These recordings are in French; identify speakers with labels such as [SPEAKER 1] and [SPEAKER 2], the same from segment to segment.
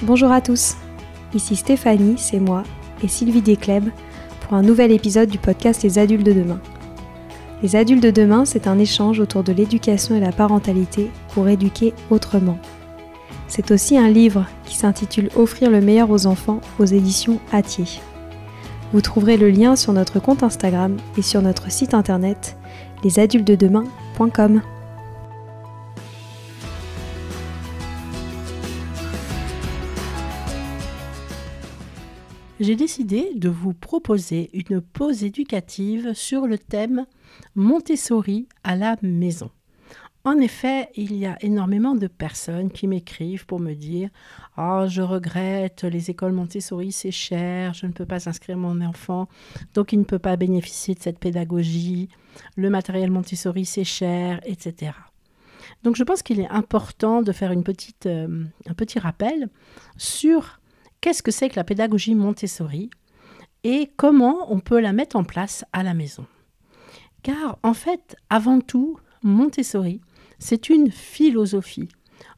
[SPEAKER 1] Bonjour à tous, ici Stéphanie, c'est moi, et Sylvie Descleb pour un nouvel épisode du podcast Les Adultes de demain. Les Adultes de demain, c'est un échange autour de l'éducation et la parentalité pour éduquer autrement. C'est aussi un livre qui s'intitule Offrir le meilleur aux enfants aux éditions Hatier. Vous trouverez le lien sur notre compte Instagram et sur notre site internet lesadultesdedemain.com.
[SPEAKER 2] J'ai décidé de vous proposer une pause éducative sur le thème Montessori à la maison. En effet, il y a énormément de personnes qui m'écrivent pour me dire « Oh, je regrette, les écoles Montessori, c'est cher, je ne peux pas inscrire mon enfant, donc il ne peut pas bénéficier de cette pédagogie, le matériel Montessori, c'est cher, etc. » Donc je pense qu'il est important de faire un petit rappel sur qu'est-ce que c'est que la pédagogie Montessori et comment on peut la mettre en place à la maison. Car en fait, avant tout, Montessori, c'est une philosophie.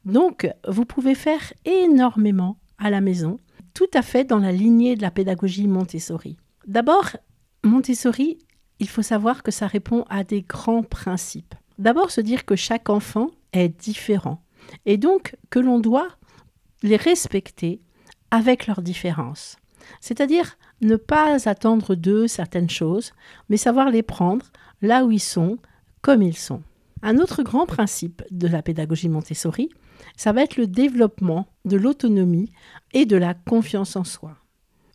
[SPEAKER 2] Donc, vous pouvez faire énormément à la maison, tout à fait dans la lignée de la pédagogie Montessori. D'abord, Montessori, il faut savoir que ça répond à des grands principes. D'abord, se dire que chaque enfant est différent et donc que l'on doit les respecter avec leurs différences. C'est-à-dire ne pas attendre d'eux certaines choses, mais savoir les prendre là où ils sont, comme ils sont. Un autre grand principe de la pédagogie Montessori, ça va être le développement de l'autonomie et de la confiance en soi.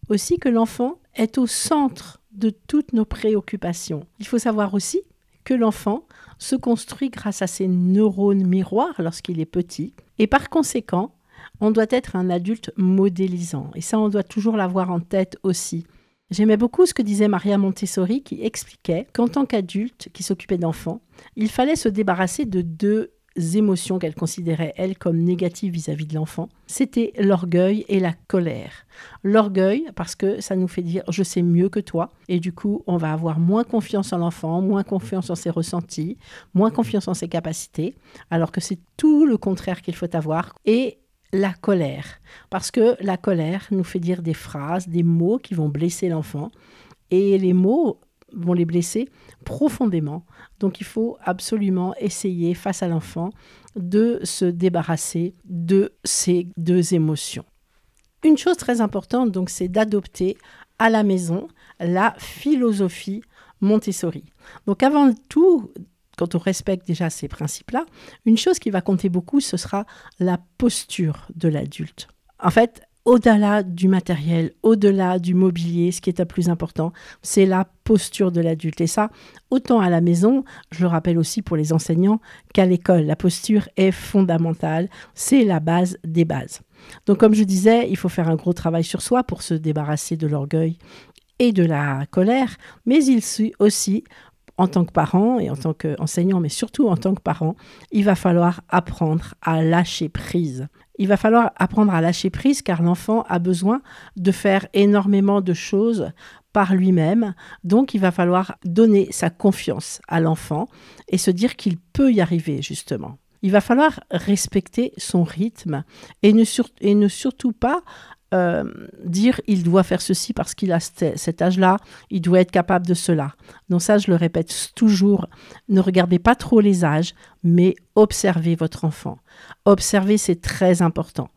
[SPEAKER 2] Aussi que l'enfant est au centre de toutes nos préoccupations. Il faut savoir aussi que l'enfant se construit grâce à ses neurones miroirs lorsqu'il est petit, et par conséquent, on doit être un adulte modélisant. Et ça, on doit toujours l'avoir en tête aussi. J'aimais beaucoup ce que disait Maria Montessori qui expliquait qu'en tant qu'adulte qui s'occupait d'enfants, il fallait se débarrasser de deux émotions qu'elle considérait, elle, comme négatives vis-à-vis de l'enfant. C'était l'orgueil et la colère. L'orgueil, parce que ça nous fait dire « je sais mieux que toi » et du coup, on va avoir moins confiance en l'enfant, moins confiance en ses ressentis, moins confiance en ses capacités, alors que c'est tout le contraire qu'il faut avoir. Et la colère, parce que la colère nous fait dire des phrases, des mots qui vont blesser l'enfant, et les mots vont les blesser profondément. Donc il faut absolument essayer face à l'enfant de se débarrasser de ces deux émotions. Une chose très importante, donc, c'est d'adopter à la maison la philosophie Montessori. Donc avant tout, quand on respecte déjà ces principes-là, une chose qui va compter beaucoup, ce sera la posture de l'adulte. En fait, au-delà du matériel, au-delà du mobilier, ce qui est le plus important, c'est la posture de l'adulte. Et ça, autant à la maison, je le rappelle aussi pour les enseignants, qu'à l'école. La posture est fondamentale, c'est la base des bases. Donc comme je disais, il faut faire un gros travail sur soi pour se débarrasser de l'orgueil et de la colère, mais il suit aussi en tant que parent et en tant qu'enseignant, mais surtout en tant que parent, il va falloir apprendre à lâcher prise. Il va falloir apprendre à lâcher prise car l'enfant a besoin de faire énormément de choses par lui-même. Donc, il va falloir donner sa confiance à l'enfant et se dire qu'il peut y arriver, justement. Il va falloir respecter son rythme et ne surtout pas dire il doit faire ceci parce qu'il a cet âge-là, il doit être capable de cela. Donc ça, je le répète toujours, ne regardez pas trop les âges, mais observez votre enfant. Observer, c'est très important.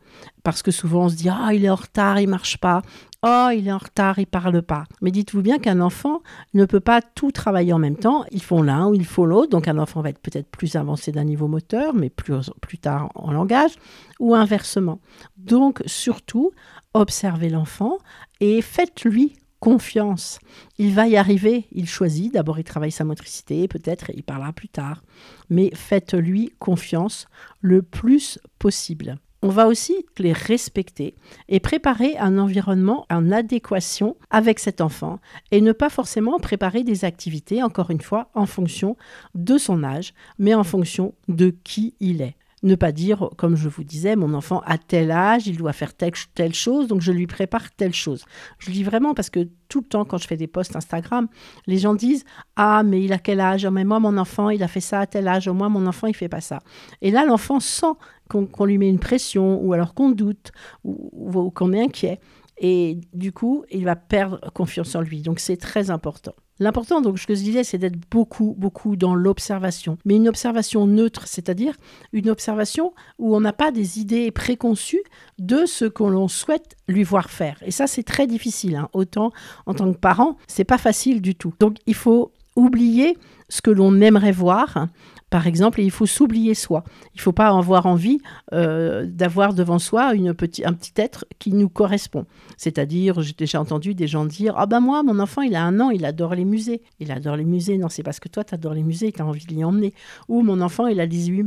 [SPEAKER 2] Parce que souvent, on se dit « Ah, il est en retard, il ne marche pas. Oh, il est en retard, il ne parle pas. » Mais dites-vous bien qu'un enfant ne peut pas tout travailler en même temps. Il faut l'un ou il faut l'autre. Donc, un enfant va être peut-être plus avancé d'un niveau moteur, mais plus tard en langage, ou inversement. Donc, surtout, observez l'enfant et faites-lui confiance. Il va y arriver, il choisit. D'abord, il travaille sa motricité, peut-être, il parlera plus tard. Mais faites-lui confiance le plus possible. On va aussi les respecter et préparer un environnement en adéquation avec cet enfant et ne pas forcément préparer des activités, encore une fois, en fonction de son âge, mais en fonction de qui il est. Ne pas dire, comme je vous disais, mon enfant à tel âge, il doit faire telle chose, donc je lui prépare telle chose. Je le dis vraiment parce que tout le temps, quand je fais des posts Instagram, les gens disent « Ah, mais il a quel âge ? Mais moi, mon enfant, il a fait ça à tel âge. Moi, mon enfant, il fait pas ça. » Et là, l'enfant sent qu'on lui met une pression ou alors qu'on doute ou qu'on est inquiet. Et du coup, il va perdre confiance en lui. Donc, c'est très important. L'important, donc, ce que je disais, c'est d'être beaucoup dans l'observation. Mais une observation neutre, c'est-à-dire une observation où on n'a pas des idées préconçues de ce que l'on souhaite lui voir faire. Et ça, c'est très difficile. Autant en tant que parent, c'est pas facile du tout. Donc, il faut oublier ce que l'on aimerait voir, par exemple, et il faut s'oublier soi. Il ne faut pas avoir envie d'avoir devant soi un petit être qui nous correspond. C'est-à-dire, j'ai déjà entendu des gens dire « Ah ben moi, mon enfant, il a 1 an, il adore les musées. » Il adore les musées. Non, c'est parce que toi, tu adores les musées, tu as envie de l'y emmener. Ou mon enfant, il a 18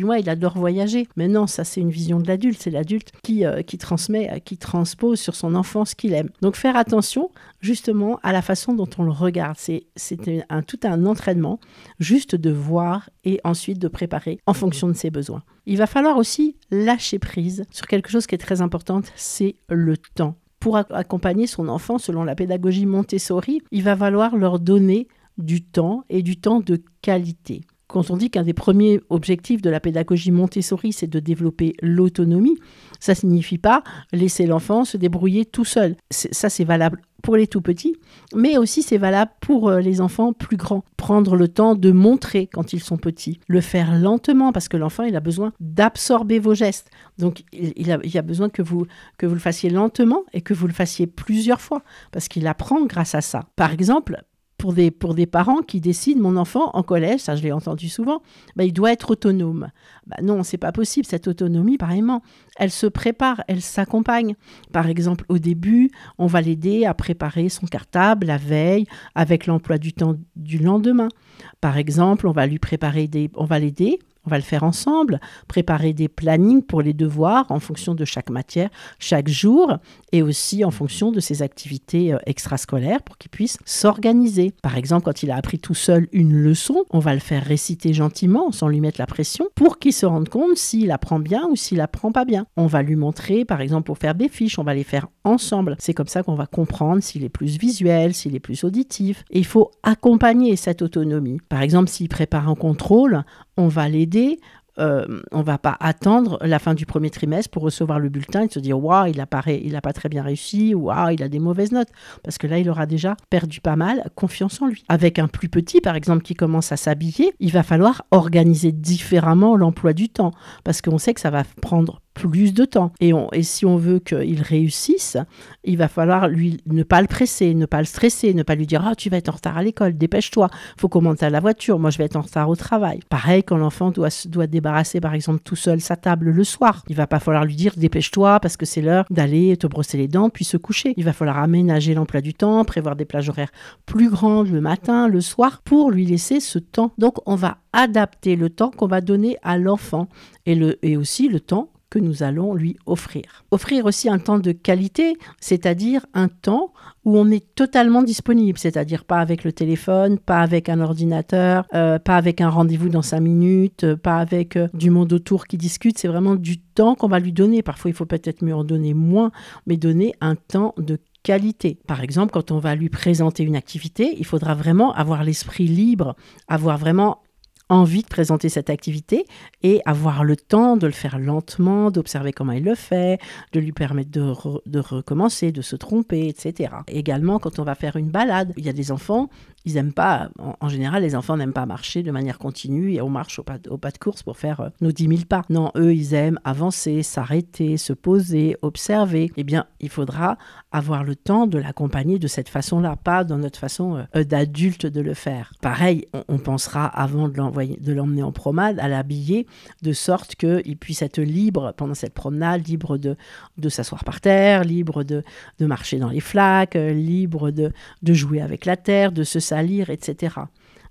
[SPEAKER 2] mois, il adore voyager. Mais non, ça, c'est une vision de l'adulte. C'est l'adulte qui transmet, qui transpose sur son enfant ce qu'il aime. Donc, faire attention, justement, à la façon dont on le regarde. C'est tout un entraînement, juste de voir et ensuite de préparer en fonction de ses besoins. Il va falloir aussi lâcher prise sur quelque chose qui est très important, c'est le temps. Pour accompagner son enfant selon la pédagogie Montessori, il va falloir leur donner du temps et du temps de qualité. Quand on dit qu'un des premiers objectifs de la pédagogie Montessori, c'est de développer l'autonomie, ça ne signifie pas laisser l'enfant se débrouiller tout seul. Ça, c'est valable pour les tout petits, mais aussi c'est valable pour les enfants plus grands. Prendre le temps de montrer quand ils sont petits, le faire lentement, parce que l'enfant, il a besoin d'absorber vos gestes. Donc, il a besoin que vous le fassiez lentement et que vous le fassiez plusieurs fois, parce qu'il apprend grâce à ça. Par exemple, pour des parents qui décident, mon enfant en collège, ça je l'ai entendu souvent, il doit être autonome. Non, c'est pas possible, cette autonomie, pareillement. Elle se prépare, elle s'accompagne. Par exemple, au début, on va l'aider à préparer son cartable la veille avec l'emploi du temps du lendemain. Par exemple, on va l'aider. On va le faire ensemble, préparer des plannings pour les devoirs en fonction de chaque matière, chaque jour, et aussi en fonction de ses activités extrascolaires pour qu'il puisse s'organiser. Par exemple, quand il a appris tout seul une leçon, on va le faire réciter gentiment sans lui mettre la pression pour qu'il se rende compte s'il apprend bien ou s'il apprend pas bien. On va lui montrer, par exemple, pour faire des fiches, on va les faire ensemble. C'est comme ça qu'on va comprendre s'il est plus visuel, s'il est plus auditif. Et il faut accompagner cette autonomie. Par exemple, s'il prépare un contrôle, on va l'aider. On ne va pas attendre la fin du premier trimestre pour recevoir le bulletin et se dire « Waouh, il n'a pas très bien réussi » ou « Waouh, il a des mauvaises notes ». Parce que là, il aura déjà perdu pas mal confiance en lui. Avec un plus petit, par exemple, qui commence à s'habiller, il va falloir organiser différemment l'emploi du temps parce qu'on sait que ça va prendre plus de temps. Et si on veut qu'il réussisse, il va falloir ne pas le presser, ne pas le stresser, ne pas lui dire « Ah, tu vas être en retard à l'école, dépêche-toi, il faut qu'on monte à la voiture, moi je vais être en retard au travail ». Pareil, quand l'enfant doit débarrasser par exemple tout seul sa table le soir, il va pas falloir lui dire « Dépêche-toi parce que c'est l'heure d'aller te brosser les dents puis se coucher ». Il va falloir aménager l'emploi du temps, prévoir des plages horaires plus grandes le matin, le soir, pour lui laisser ce temps. Donc on va adapter le temps qu'on va donner à l'enfant et aussi le temps que nous allons lui offrir. Offrir aussi un temps de qualité, c'est-à-dire un temps où on est totalement disponible, c'est-à-dire pas avec le téléphone, pas avec un ordinateur, pas avec un rendez-vous dans 5 minutes, pas avec du monde autour qui discute, c'est vraiment du temps qu'on va lui donner. Parfois, il faut peut-être mieux en donner moins, mais donner un temps de qualité. Par exemple, quand on va lui présenter une activité, il faudra vraiment avoir l'esprit libre, avoir vraiment envie de présenter cette activité et avoir le temps de le faire lentement, d'observer comment il le fait, de lui permettre de recommencer, de se tromper, etc. Également, quand on va faire une balade, il y a des enfants, ils n'aiment pas, en général, les enfants n'aiment pas marcher de manière continue et on marche au pas de course pour faire nos 10 000 pas. Non, eux, ils aiment avancer, s'arrêter, se poser, observer. Eh bien, il faudra avoir le temps de l'accompagner de cette façon-là, pas dans notre façon d'adulte de le faire. Pareil, on pensera avant de l'emmener en promenade, à l'habiller, de sorte qu'il puisse être libre pendant cette promenade, libre de s'asseoir par terre, libre de marcher dans les flaques, libre de jouer avec la terre, de se salir, etc.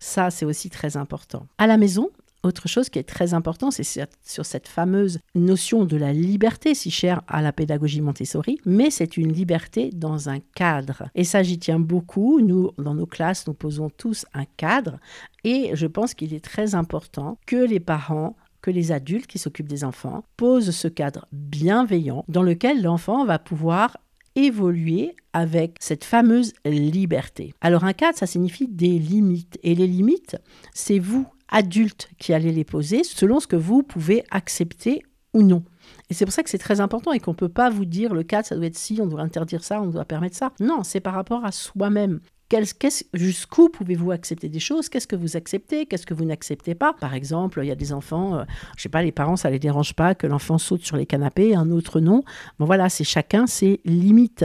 [SPEAKER 2] Ça, c'est aussi très important. À la maison, autre chose qui est très important, c'est sur cette fameuse notion de la liberté, si chère à la pédagogie Montessori, mais c'est une liberté dans un cadre. Et ça, j'y tiens beaucoup. Nous, dans nos classes, nous posons tous un cadre et je pense qu'il est très important que les parents, que les adultes qui s'occupent des enfants posent ce cadre bienveillant dans lequel l'enfant va pouvoir évoluer avec cette fameuse liberté. Alors un cadre, ça signifie des limites. Et les limites, c'est vous, adultes, qui allez les poser selon ce que vous pouvez accepter ou non. Et c'est pour ça que c'est très important et qu'on ne peut pas vous dire le cadre, ça doit être ci, on doit interdire ça, on doit permettre ça. Non, c'est par rapport à soi-même. Jusqu'où pouvez-vous accepter des choses? Qu'est-ce que vous acceptez? Qu'est-ce que vous n'acceptez pas? Par exemple, il y a des enfants, je sais pas, les parents, ça les dérange pas que l'enfant saute sur les canapés, un autre non. Bon voilà, c'est chacun ses limites.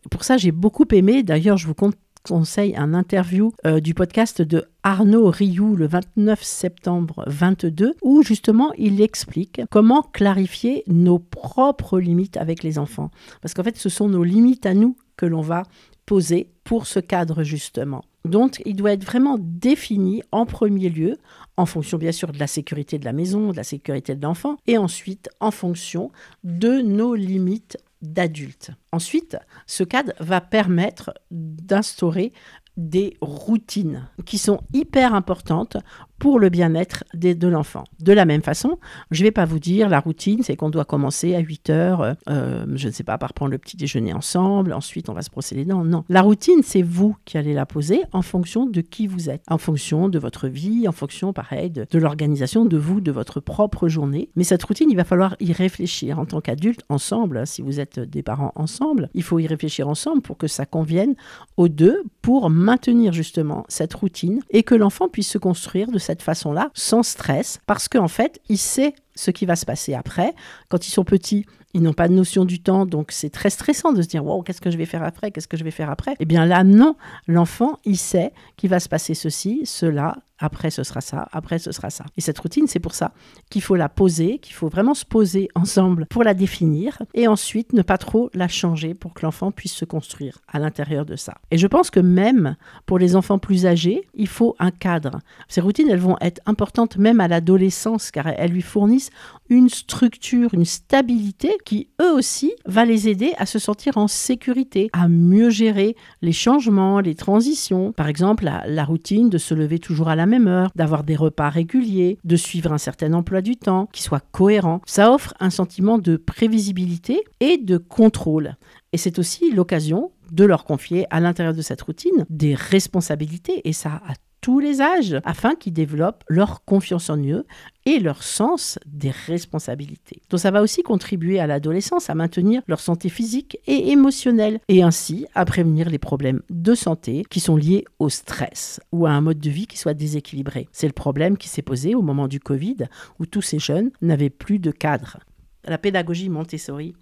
[SPEAKER 2] Pour ça, j'ai beaucoup aimé, d'ailleurs, je vous conseille un interview du podcast de Arnaud Rioux le 29 septembre 22, où justement il explique comment clarifier nos propres limites avec les enfants. Parce qu'en fait, ce sont nos limites à nous que l'on va poser pour ce cadre justement. Donc, il doit être vraiment défini en premier lieu, en fonction bien sûr de la sécurité de la maison, de la sécurité de l'enfant, et ensuite en fonction de nos limites d'adultes. Ensuite, ce cadre va permettre d'instaurer des routines qui sont hyper importantes pour le bien-être de l'enfant. De la même façon, je ne vais pas vous dire la routine, c'est qu'on doit commencer à 8 heures, je ne sais pas, par prendre le petit déjeuner ensemble, ensuite on va se brosser les dents. Non, la routine, c'est vous qui allez la poser en fonction de qui vous êtes, en fonction de votre vie, en fonction, pareil, de l'organisation de vous, de votre propre journée. Mais cette routine, il va falloir y réfléchir en tant qu'adulte, ensemble, si vous êtes des parents ensemble, il faut y réfléchir ensemble pour que ça convienne aux deux, pour maintenir justement cette routine et que l'enfant puisse se construire de cette façon-là, sans stress, parce qu'en fait, il sait ce qui va se passer après. Quand ils sont petits, ils n'ont pas de notion du temps, donc c'est très stressant de se dire « Wow, qu'est-ce que je vais faire après? Qu'est-ce que je vais faire après ?» Eh bien là, non, l'enfant, il sait qu'il va se passer ceci, cela, après ce sera ça, après ce sera ça. Et cette routine, c'est pour ça qu'il faut la poser, qu'il faut vraiment se poser ensemble pour la définir, et ensuite ne pas trop la changer pour que l'enfant puisse se construire à l'intérieur de ça. Et je pense que même pour les enfants plus âgés, il faut un cadre. Ces routines, elles vont être importantes même à l'adolescence, car elles lui fournissent une structure, une stabilité qui, eux aussi, va les aider à se sentir en sécurité, à mieux gérer les changements, les transitions. Par exemple, la routine de se lever toujours à la même heure, d'avoir des repas réguliers, de suivre un certain emploi du temps, qui soit cohérent. Ça offre un sentiment de prévisibilité et de contrôle. Et c'est aussi l'occasion de leur confier à l'intérieur de cette routine des responsabilités, et ça à tous les âges, afin qu'ils développent leur confiance en eux et leur sens des responsabilités. Donc ça va aussi contribuer à l'adolescence à maintenir leur santé physique et émotionnelle, et ainsi à prévenir les problèmes de santé qui sont liés au stress ou à un mode de vie qui soit déséquilibré. C'est le problème qui s'est posé au moment du Covid, où tous ces jeunes n'avaient plus de cadre. La pédagogie Montessori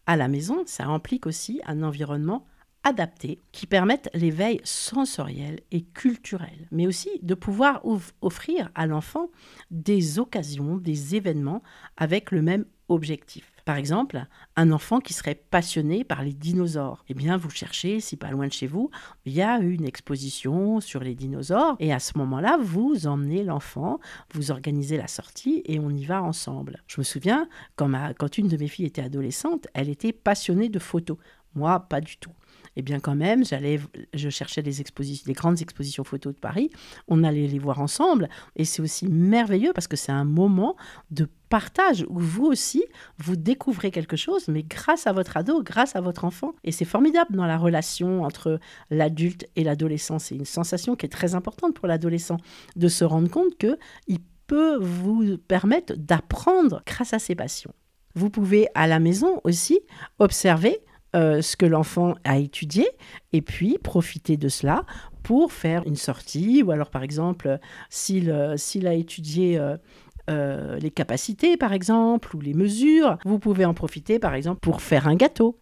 [SPEAKER 2] à la maison, ça implique aussi un environnement adaptés qui permettent l'éveil sensoriel et culturel, mais aussi de pouvoir offrir à l'enfant des occasions, des événements avec le même objectif. Par exemple, un enfant qui serait passionné par les dinosaures, eh bien vous cherchez, si pas loin de chez vous, il y a une exposition sur les dinosaures, et à ce moment-là, vous emmenez l'enfant, vous organisez la sortie et on y va ensemble. Je me souviens, quand une de mes filles était adolescente, elle était passionnée de photos. Moi, pas du tout. Eh bien quand même, je cherchais les grandes expositions photos de Paris, on allait les voir ensemble, et c'est aussi merveilleux parce que c'est un moment de partage où vous aussi, vous découvrez quelque chose, mais grâce à votre ado, grâce à votre enfant. Et c'est formidable dans la relation entre l'adulte et l'adolescent. C'est une sensation qui est très importante pour l'adolescent, de se rendre compte qu'il peut vous permettre d'apprendre grâce à ses passions. Vous pouvez à la maison aussi observer ce que l'enfant a étudié et puis profiter de cela pour faire une sortie, ou alors par exemple s'il a étudié les capacités par exemple ou les mesures, vous pouvez en profiter par exemple pour faire un gâteau.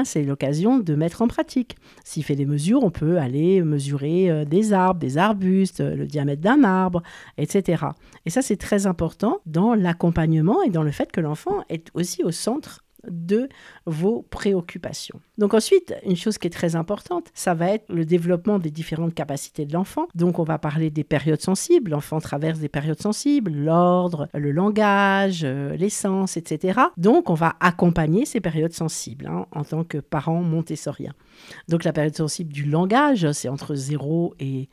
[SPEAKER 2] C'est l'occasion de mettre en pratique. S'il fait des mesures, on peut aller mesurer des arbres, des arbustes, le diamètre d'un arbre, etc. Et ça, c'est très important dans l'accompagnement et dans le fait que l'enfant est aussi au centre de vos préoccupations. Donc ensuite, une chose qui est très importante, ça va être le développement des différentes capacités de l'enfant. Donc on va parler des périodes sensibles. L'enfant traverse des périodes sensibles, l'ordre, le langage, les sens, etc. Donc on va accompagner ces périodes sensibles en tant que parent montessorien. Donc la période sensible du langage, c'est entre 0 et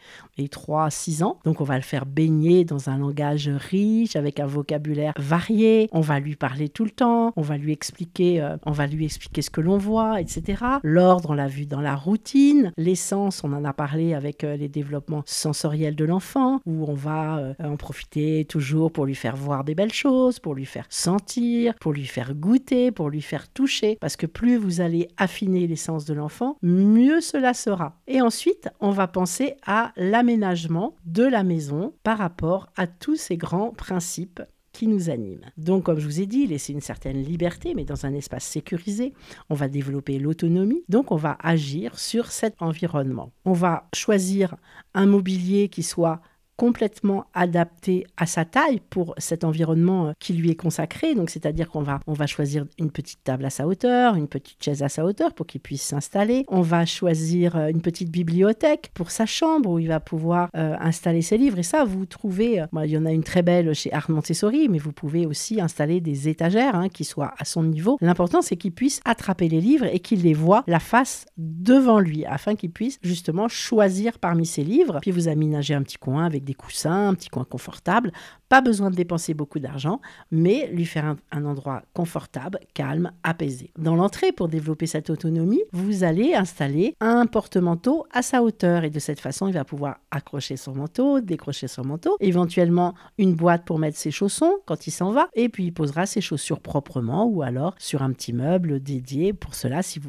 [SPEAKER 2] 3 à 6 ans. Donc on va le faire baigner dans un langage riche, avec un vocabulaire varié. On va lui parler tout le temps, on va lui expliquer ce que l'on voit, etc. L'ordre, on l'a vu dans la routine. Les sens, on en a parlé avec les développements sensoriels de l'enfant, où on va en profiter toujours pour lui faire voir des belles choses, pour lui faire sentir, pour lui faire goûter, pour lui faire toucher. Parce que plus vous allez affiner les sens de l'enfant, mieux cela sera. Et ensuite, on va penser à l'aménagement de la maison par rapport à tous ces grands principes qui nous animent. Donc, comme je vous ai dit, laisser une certaine liberté, mais dans un espace sécurisé. On va développer l'autonomie. Donc, on va agir sur cet environnement. On va choisir un mobilier qui soit complètement adapté à sa taille pour cet environnement qui lui est consacré. Donc, c'est-à-dire qu'on va choisir une petite table à sa hauteur, une petite chaise à sa hauteur pour qu'il puisse s'installer. On va choisir une petite bibliothèque pour sa chambre où il va pouvoir installer ses livres. Et ça, vous trouvez, il y en a une très belle chez Art Montessori, mais vous pouvez aussi installer des étagères qui soient à son niveau. L'important, c'est qu'il puisse attraper les livres et qu'il les voit la face devant lui afin qu'il puisse justement choisir parmi ses livres. Puis vous aménagez un petit coin avec des coussins, un petit coin confortable. Pas besoin de dépenser beaucoup d'argent, mais lui faire un endroit confortable, calme, apaisé. Dans l'entrée, pour développer cette autonomie, vous allez installer un porte-manteau à sa hauteur et de cette façon, il va pouvoir accrocher son manteau, décrocher son manteau, éventuellement une boîte pour mettre ses chaussons quand il s'en va et puis il posera ses chaussures proprement ou alors sur un petit meuble dédié pour cela si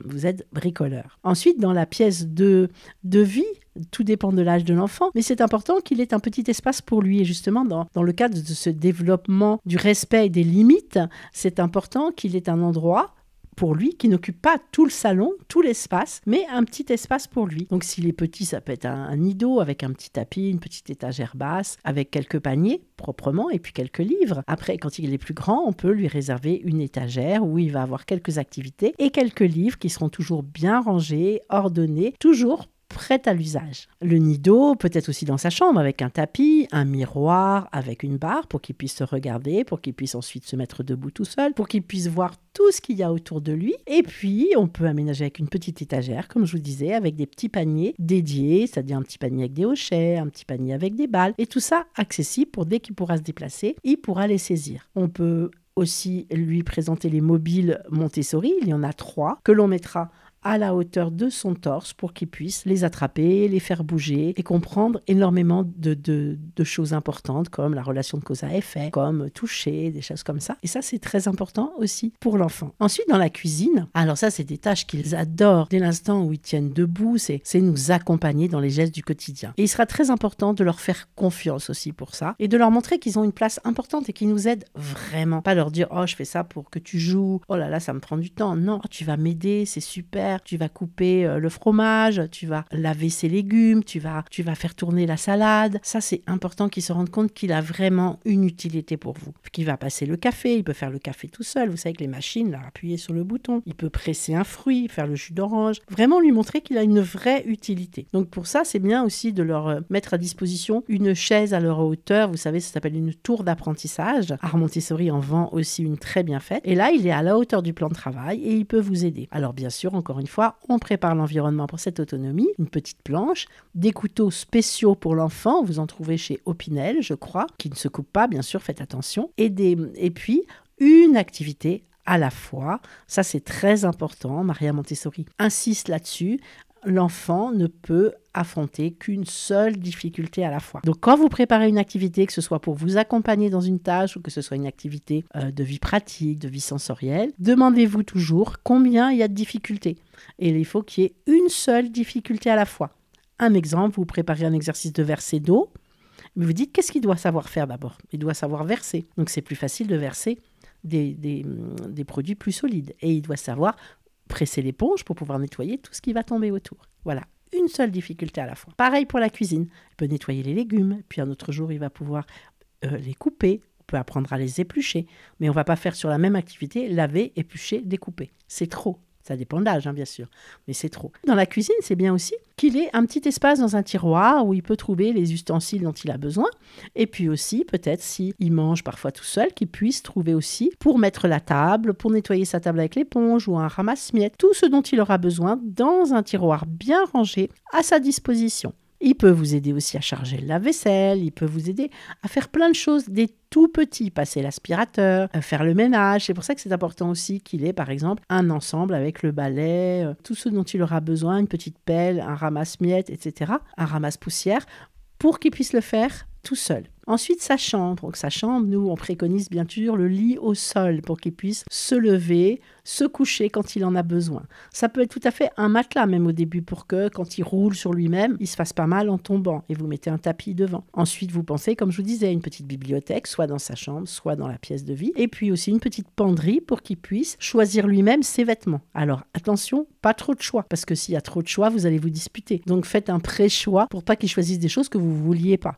[SPEAKER 2] vous êtes bricoleur. Ensuite, dans la pièce de vie, tout dépend de l'âge de l'enfant, mais c'est important qu'il ait un petit espace pour lui. Et justement, dans le cadre de ce développement du respect et des limites, c'est important qu'il ait un endroit pour lui, qui n'occupe pas tout le salon, tout l'espace, mais un petit espace pour lui. Donc s'il est petit, ça peut être un nid d'eau avec un petit tapis, une petite étagère basse, avec quelques paniers proprement et puis quelques livres. Après, quand il est plus grand, on peut lui réserver une étagère où il va avoir quelques activités et quelques livres qui seront toujours bien rangés, ordonnés, toujours prête à l'usage. Le nid d'eau peut être aussi dans sa chambre avec un tapis, un miroir avec une barre pour qu'il puisse se regarder, pour qu'il puisse ensuite se mettre debout tout seul, pour qu'il puisse voir tout ce qu'il y a autour de lui. Et puis, on peut aménager avec une petite étagère, comme je vous le disais, avec des petits paniers dédiés, c'est-à-dire un petit panier avec des hochets, un petit panier avec des balles, et tout ça accessible pour dès qu'il pourra se déplacer, il pourra les saisir. On peut aussi lui présenter les mobiles Montessori, il y en a 3, que l'on mettra à la hauteur de son torse pour qu'il puisse les attraper, les faire bouger et comprendre énormément de choses importantes comme la relation de cause à effet, comme toucher, des choses comme ça. Et ça, c'est très important aussi pour l'enfant. Ensuite, dans la cuisine, alors ça, c'est des tâches qu'ils adorent. Dès l'instant où ils tiennent debout, c'est nous accompagner dans les gestes du quotidien. Et il sera très important de leur faire confiance aussi pour ça et de leur montrer qu'ils ont une place importante et qu'ils nous aident vraiment. Pas leur dire « Oh, je fais ça pour que tu joues. Oh là là, ça me prend du temps. » Non, oh, tu vas m'aider, c'est super. Tu vas couper le fromage, tu vas laver ses légumes, tu vas faire tourner la salade. Ça, c'est important qu'il se rende compte qu'il a vraiment une utilité pour vous. Qu'il va passer le café, il peut faire le café tout seul. Vous savez que les machines, là, appuyer sur le bouton. Il peut presser un fruit, faire le jus d'orange. Vraiment lui montrer qu'il a une vraie utilité. Donc pour ça, c'est bien aussi de leur mettre à disposition une chaise à leur hauteur. Vous savez, ça s'appelle une tour d'apprentissage. Art Montessori en vend aussi une très bien faite. Et là, il est à la hauteur du plan de travail et il peut vous aider. Alors bien sûr, encore une fois, on prépare l'environnement pour cette autonomie, une petite planche, des couteaux spéciaux pour l'enfant, vous en trouvez chez Opinel, je crois, qui ne se coupent pas, bien sûr, faites attention, et puis une activité à la fois. Ça, c'est très important, Maria Montessori insiste là-dessus. L'enfant ne peut affronter qu'une seule difficulté à la fois. Donc quand vous préparez une activité, que ce soit pour vous accompagner dans une tâche ou que ce soit une activité de vie pratique, de vie sensorielle, demandez-vous toujours combien il y a de difficultés. Et il faut qu'il y ait une seule difficulté à la fois. Un exemple, vous préparez un exercice de versée d'eau, mais vous dites qu'est-ce qu'il doit savoir faire d'abord ? Il doit savoir verser. Donc c'est plus facile de verser des produits plus solides. Et il doit savoir presser l'éponge pour pouvoir nettoyer tout ce qui va tomber autour. Voilà, une seule difficulté à la fois. Pareil pour la cuisine. Il peut nettoyer les légumes, puis un autre jour, il va pouvoir les couper, peut apprendre à les éplucher, mais on ne va pas faire sur la même activité laver, éplucher, découper. C'est trop. Ça dépend de l'âge, bien sûr, mais c'est trop. Dans la cuisine, c'est bien aussi qu'il ait un petit espace dans un tiroir où il peut trouver les ustensiles dont il a besoin. Et puis aussi, peut-être, s'il mange parfois tout seul, qu'il puisse trouver aussi pour mettre la table, pour nettoyer sa table avec l'éponge ou un ramasse-miettes, tout ce dont il aura besoin dans un tiroir bien rangé à sa disposition. Il peut vous aider aussi à charger le lave-vaisselle, il peut vous aider à faire plein de choses, des tout petits, passer l'aspirateur, faire le ménage. C'est pour ça que c'est important aussi qu'il ait, par exemple, un ensemble avec le balai, tout ce dont il aura besoin, une petite pelle, un ramasse-miettes, etc., un ramasse-poussière, pour qu'il puisse le faire tout seul. Ensuite, sa chambre. Donc, sa chambre, nous, on préconise bien sûr le lit au sol pour qu'il puisse se lever, se coucher quand il en a besoin. Ça peut être tout à fait un matelas, même au début, pour que, quand il roule sur lui-même, il se fasse pas mal en tombant. Et vous mettez un tapis devant. Ensuite, vous pensez, comme je vous disais, une petite bibliothèque, soit dans sa chambre, soit dans la pièce de vie. Et puis aussi une petite penderie pour qu'il puisse choisir lui-même ses vêtements. Alors, attention, pas trop de choix. Parce que s'il y a trop de choix, vous allez vous disputer. Donc, faites un pré-choix pour pas qu'il choisisse des choses que vous ne vouliez pas.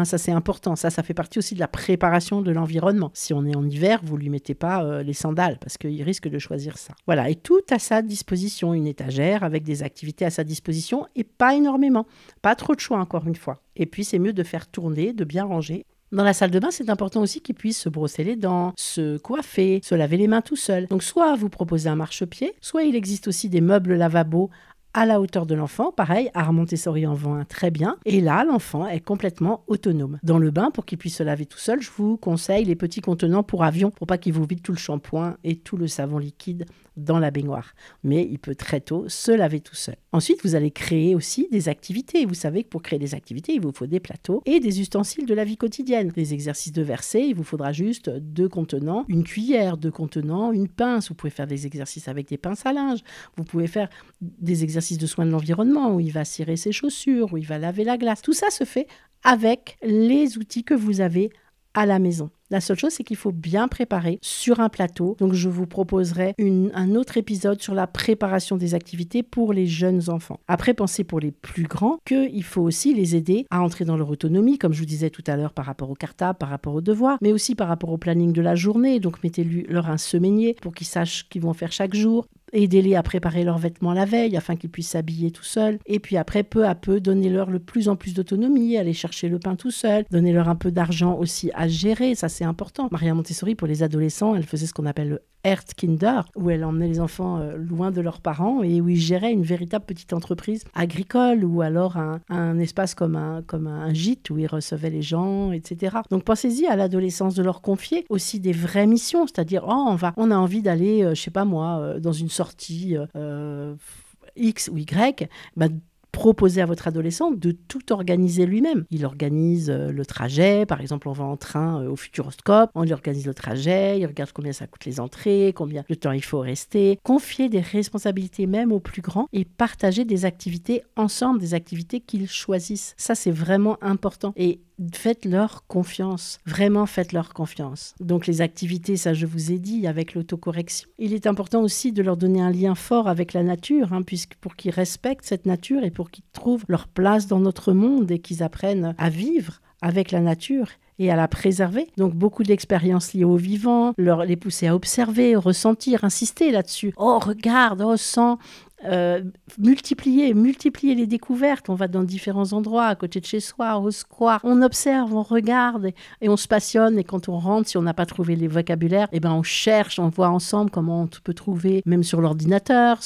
[SPEAKER 2] Ça, c'est important. Ça fait partie aussi de la préparation de l'environnement. Si on est en hiver, vous ne lui mettez pas les sandales parce qu'il risque de choisir ça. Voilà, et tout à sa disposition. Une étagère avec des activités à sa disposition et pas énormément. Pas trop de choix, encore une fois. Et puis, c'est mieux de faire tourner, de bien ranger. Dans la salle de bain, c'est important aussi qu'il puisse se brosser les dents, se coiffer, se laver les mains tout seul. Donc, soit vous proposez un marchepied, soit il existe aussi des meubles lavabo à la hauteur de l'enfant. Pareil, Art Montessori en vend un très bien. Et là, l'enfant est complètement autonome. Dans le bain, pour qu'il puisse se laver tout seul, je vous conseille les petits contenants pour avion, pour pas qu'il vous vide tout le shampoing et tout le savon liquide dans la baignoire. Mais il peut très tôt se laver tout seul. Ensuite, vous allez créer aussi des activités. Vous savez que pour créer des activités, il vous faut des plateaux et des ustensiles de la vie quotidienne. Des exercices de verser, il vous faudra juste 2 contenants, une cuillère, 2 contenants, une pince. Vous pouvez faire des exercices avec des pinces à linge. Vous pouvez faire des exercices de soins de l'environnement où il va cirer ses chaussures, où il va laver la glace. Tout ça se fait avec les outils que vous avez à la maison. La seule chose, c'est qu'il faut bien préparer sur un plateau. Donc, je vous proposerai un autre épisode sur la préparation des activités pour les jeunes enfants. Après, pensez pour les plus grands qu'il faut aussi les aider à entrer dans leur autonomie, comme je vous disais tout à l'heure par rapport au cartable, par rapport aux devoirs, mais aussi par rapport au planning de la journée. Donc, mettez-leur un semainier pour qu'ils sachent ce qu'ils vont faire chaque jour. Aidez-les à préparer leurs vêtements la veille afin qu'ils puissent s'habiller tout seuls. Et puis après, peu à peu, donnez-leur de plus en plus d'autonomie, allez chercher le pain tout seul, donnez-leur un peu d'argent aussi à gérer, ça c'est important. Maria Montessori, pour les adolescents, elle faisait ce qu'on appelle le Herdkinder, où elle emmenait les enfants loin de leurs parents et où ils géraient une véritable petite entreprise agricole ou alors un espace comme un gîte où ils recevaient les gens, etc. Donc pensez-y à l'adolescence de leur confier aussi des vraies missions, c'est-à-dire on a envie d'aller, je sais pas moi, dans une sortie X ou Y, proposer à votre adolescent de tout organiser lui-même. Il organise le trajet, par exemple on va en train au Futuroscope, on lui organise le trajet, il regarde combien ça coûte les entrées, combien de temps il faut rester. Confier des responsabilités même aux plus grands et partager des activités ensemble, des activités qu'ils choisissent. Ça c'est vraiment important et faites-leur confiance, vraiment faites-leur confiance. Donc les activités, ça je vous ai dit, avec l'autocorrection. Il est important aussi de leur donner un lien fort avec la nature, puisque pour qu'ils respectent cette nature et pour qu'ils trouvent leur place dans notre monde et qu'ils apprennent à vivre avec la nature et à la préserver. Donc beaucoup d'expériences liées au vivant, les pousser à observer, ressentir, insister là-dessus. Oh regarde, oh sens. Multiplier les découvertes. On va dans différents endroits à côté de chez soi, au square, on observe, on regarde et on se passionne. Et quand on rentre, si on n'a pas trouvé les vocabulaires, on cherche, on voit ensemble comment on peut trouver, même sur l'ordinateur,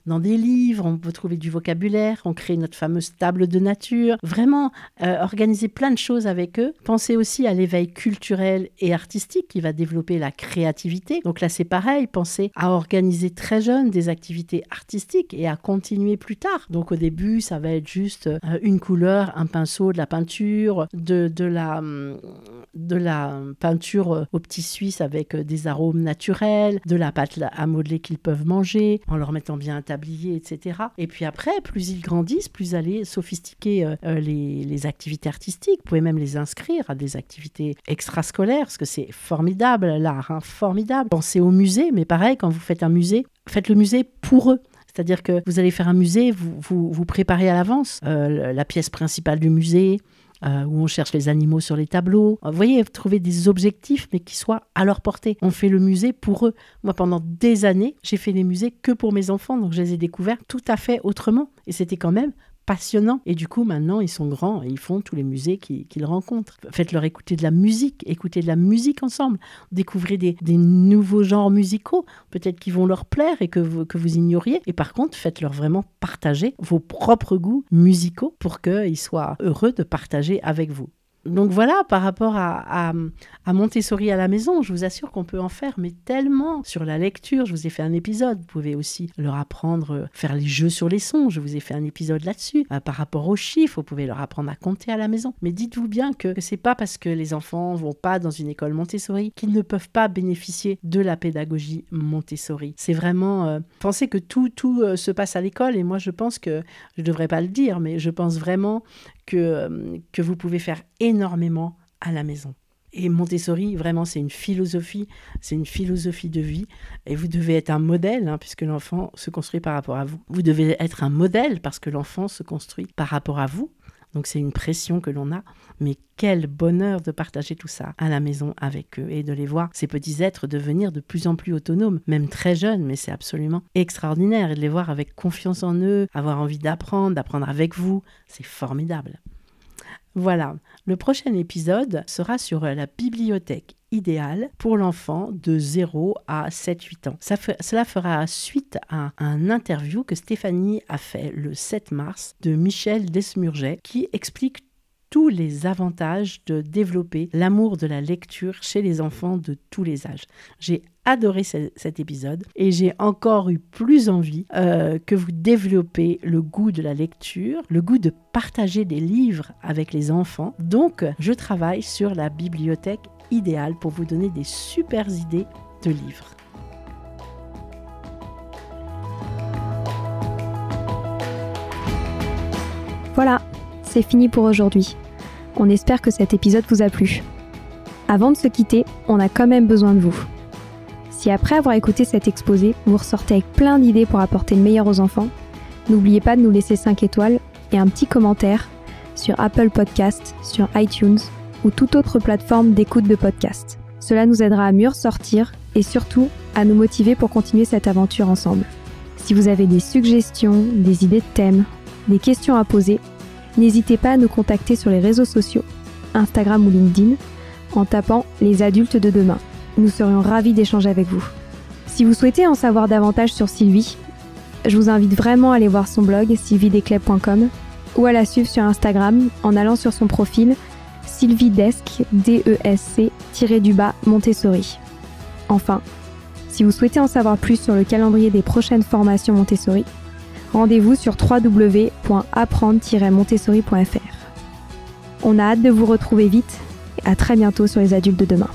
[SPEAKER 2] dans des livres, on peut trouver du vocabulaire. On crée notre fameuse table de nature. Vraiment, organiser plein de choses avec eux. Pensez aussi à l'éveil culturel et artistique qui va développer la créativité. Donc là, c'est pareil, pensez à organiser très jeune des activités artistiques et à continuer plus tard. Donc au début, ça va être juste une couleur, un pinceau, de la peinture, de la peinture au petit suisse avec des arômes naturels, de la pâte à modeler qu'ils peuvent manger, en leur mettant bien un tablier, etc. Et puis après, plus ils grandissent, plus allez sophistiquer les activités artistiques. Vous pouvez même les inscrire à des activités extrascolaires, parce que c'est formidable, l'art, formidable. Pensez au musée, mais pareil, quand vous faites un musée, faites le musée pour eux. C'est-à-dire que vous allez faire un musée, vous préparez à l'avance la pièce principale du musée, où on cherche les animaux sur les tableaux. Vous voyez, trouver des objectifs, mais qui soient à leur portée. On fait le musée pour eux. Moi, pendant des années, j'ai fait les musées que pour mes enfants, donc je les ai découverts tout à fait autrement. Et c'était quand même passionnant. Et du coup, maintenant, ils sont grands et ils font tous les musées qu'ils rencontrent. Faites-leur écouter de la musique ensemble. Découvrez des nouveaux genres musicaux, peut-être qui vont leur plaire et que vous ignoriez. Et par contre, faites-leur vraiment partager vos propres goûts musicaux pour qu'ils soient heureux de partager avec vous. Donc voilà, par rapport à Montessori à la maison, je vous assure qu'on peut en faire, mais tellement. Sur la lecture, je vous ai fait un épisode. Vous pouvez aussi leur apprendre, faire les jeux sur les sons. Je vous ai fait un épisode là-dessus. Par rapport aux chiffres, vous pouvez leur apprendre à compter à la maison. Mais dites-vous bien que c'est pas parce que les enfants vont pas dans une école Montessori qu'ils ne peuvent pas bénéficier de la pédagogie Montessori. C'est vraiment... pensez que tout se passe à l'école, et moi je pense que, je devrais pas le dire, mais je pense vraiment que vous pouvez faire énormément à la maison. Et Montessori, vraiment, c'est une philosophie de vie. Et vous devez être un modèle, puisque l'enfant se construit par rapport à vous. Vous devez être un modèle parce que l'enfant se construit par rapport à vous. Donc c'est une pression que l'on a. Mais quel bonheur de partager tout ça à la maison avec eux et de les voir, ces petits êtres, devenir de plus en plus autonomes, même très jeunes, mais c'est absolument extraordinaire. Et de les voir avec confiance en eux, avoir envie d'apprendre avec vous, c'est formidable. Voilà, le prochain épisode sera sur la bibliothèque idéale pour l'enfant de 0 à 7-8 ans. Cela fera suite à un interview que Stéphanie a fait le 7 mars de Michel Desmurget qui explique tous les avantages de développer l'amour de la lecture chez les enfants de tous les âges. J'ai adoré cet épisode et j'ai encore eu plus envie que vous développez le goût de la lecture, le goût de partager des livres avec les enfants. Donc, je travaille sur la bibliothèque idéale pour vous donner des super idées de livres.
[SPEAKER 1] Voilà, c'est fini pour aujourd'hui. On espère que cet épisode vous a plu. Avant de se quitter, on a quand même besoin de vous. Si après avoir écouté cet exposé, vous ressortez avec plein d'idées pour apporter le meilleur aux enfants, n'oubliez pas de nous laisser 5 étoiles et un petit commentaire sur Apple Podcasts, sur iTunes ou toute autre plateforme d'écoute de podcast. Cela nous aidera à mieux ressortir et surtout à nous motiver pour continuer cette aventure ensemble. Si vous avez des suggestions, des idées de thèmes, des questions à poser, n'hésitez pas à nous contacter sur les réseaux sociaux, Instagram ou LinkedIn, en tapant « Les adultes de demain ». Nous serions ravis d'échanger avec vous. Si vous souhaitez en savoir davantage sur Sylvie, je vous invite vraiment à aller voir son blog sylviedescleb.com ou à la suivre sur Instagram en allant sur son profil sylviedesc, Montessori. Enfin, si vous souhaitez en savoir plus sur le calendrier des prochaines formations Montessori, rendez-vous sur www.apprendre-montessori.fr. On a hâte de vous retrouver vite et à très bientôt sur les adultes de demain.